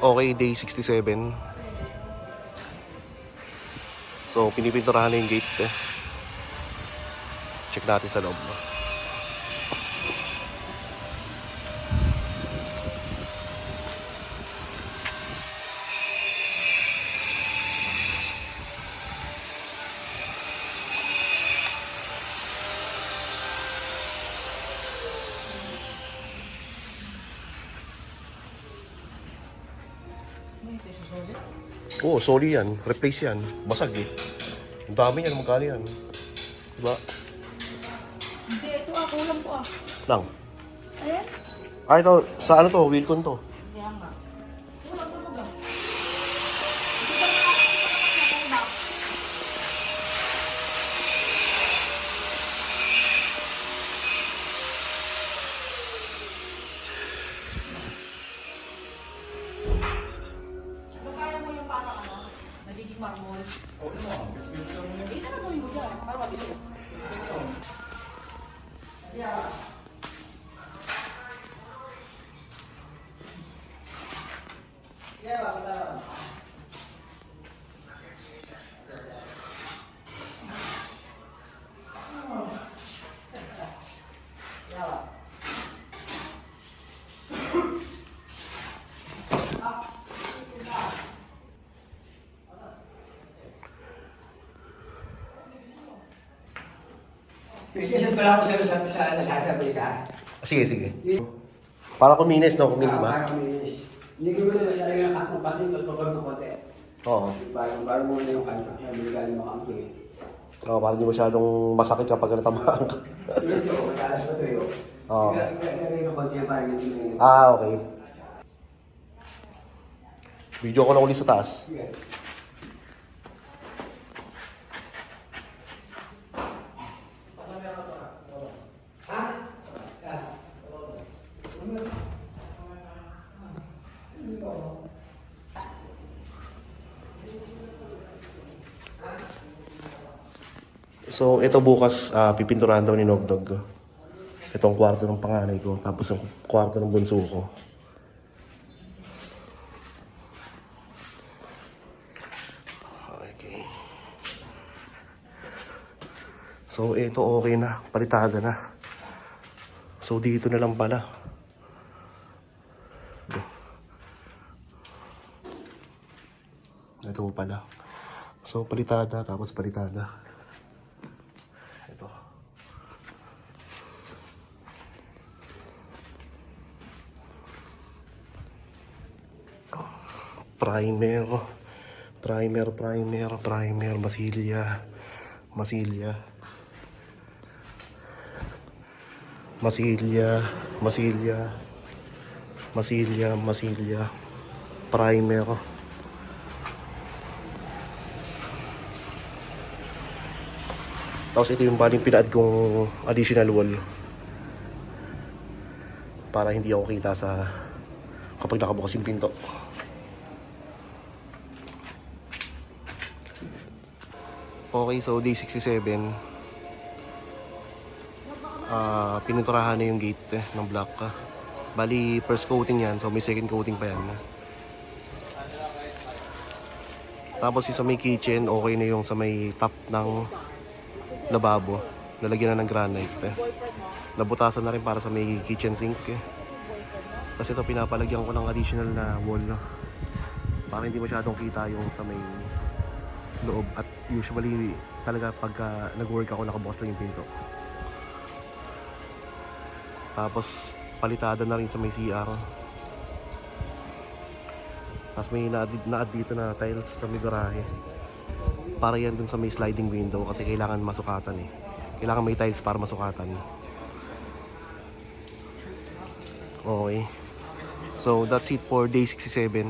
Okay, day 67. So, pinipinturahan na yung gate. Check natin sa loob. Oo, sorry yan. Replace yan. Basag eh. Ang dami yan. Magkano yan? Diba? Hindi, ito kulang po Lang. Ayan. Ito. Sa ano to? Wilcon to. Kaya nga. Kulang po ba? Kaya mo yung parang nagiging marmol. Oo naman. Ito na gawin mo dyan. Para mabilis. Yeah. Bigyan pala ako sa Lazada, balik ka. Sige, sige. Para kuminis, no? Kuminis ba? Para kuminis. Hindi ko na nilalagay ang kanto, pati magpapag ng konti. Oo. Parang muna yung kanto, nabigyan yung makamto eh. Oo, para hindi masyadong masakit kapag natamaan ka. Tulad ko, matalas pa ito yun. Oo. Nagkakaroon ng konti parang hindi na yun. Okay. Video ko lang ulit sa taas. Sige. So, ito bukas, pipinturahan daw ni Nogdog. Itong kwarto ng panganay ko, tapos yung kwarto ng bunso ko. Okay. So, ito okay na. Palitada na. So, dito na lang pala. Ito pala. So, palitada, tapos palitada. Ito. Primer, masilya. Primer. Tapos ito yung baling pina-add kong additional wall. Para hindi ako kita sa kapag nakabukas yung pinto. Okay, so day 67. Pininturahan na yung gate ng block. Bali, first coating yan. So may second coating pa yan. Tapos yung sa may kitchen, okay na yung sa may top ng lababo. Lalagyan na ng granite. Nabutasan na rin para sa may kitchen sink. Kasi ito pinapalagyan ko ng additional na wall. Para hindi masyadong kita yung sa may loob. At usually talaga pagka nag-work ako, nakabukas lang yung pinto. Tapos palitada na rin sa may CR. Tapos may na-add dito na tiles sa may garahe. Para yan dun sa may sliding window kasi kailangan masukatan eh. Kailangan may tiles para masukatan. Okay. So that's it for day 67.